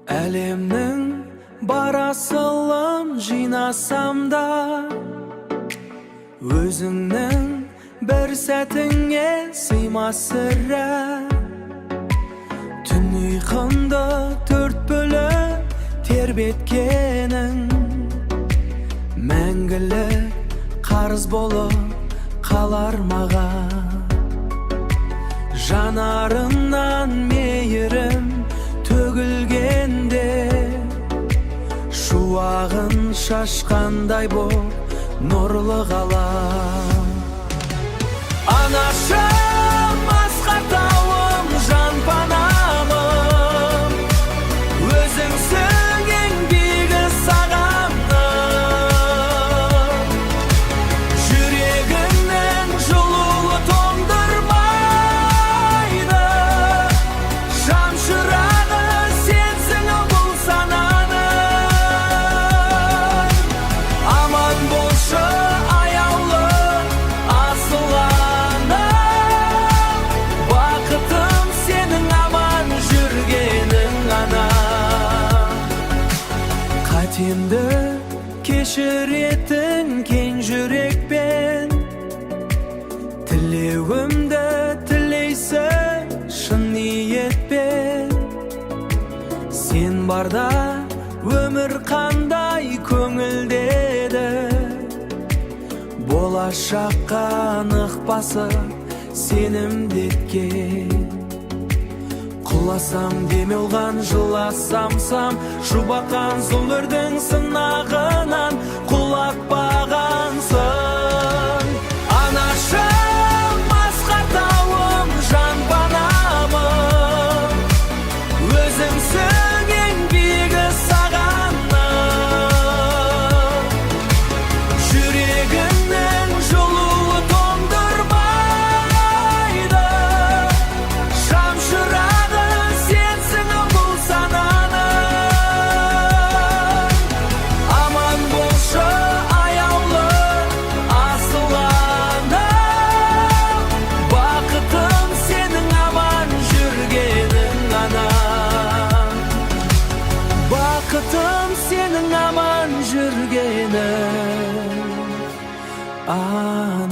Әлемнің бар асылын жинасам да, өзіңнің бір сәтіңе сыймас сірә. Түн ұйқымды төрт бөліп тербеткенің, мәңгілік қарыз болып қалар маған. Жанарыңнан мейірім төгілгенде, шуағын шашқандай боп нұрлы ғалам. Анашым, асқар тауым, жан панамым, өзіңсің ең биігі сағаным. Жүрегімнің жылуы тоңдырмайды, шамшырағы сенсің бұл сананың. Аман болшы аяулы асыл аным, бақытым сенің аман жүргенің ғана. Қатемді кешіретін кең жүрекпен, тілеуімді тілейсің шын ниетпен. Сен барда өмір қандай көңілдеді, болашаққа нық басып сенімді еткен. Құласам деме оған, жыласамсам жұбатқан өмірдің сынағынан құлатпағансың. Анашым, асқар тауым, жан панамым, өзіңсің ең биігі сағаным. Жүрегімнің жылуы тоңдырмайды, шамшырағы сенсің бұл сананың. Аман болшы аяулы асыл аным, бақытым сенің аман жүргенің ғана. Бақытым сенің аман жүргенің ғана.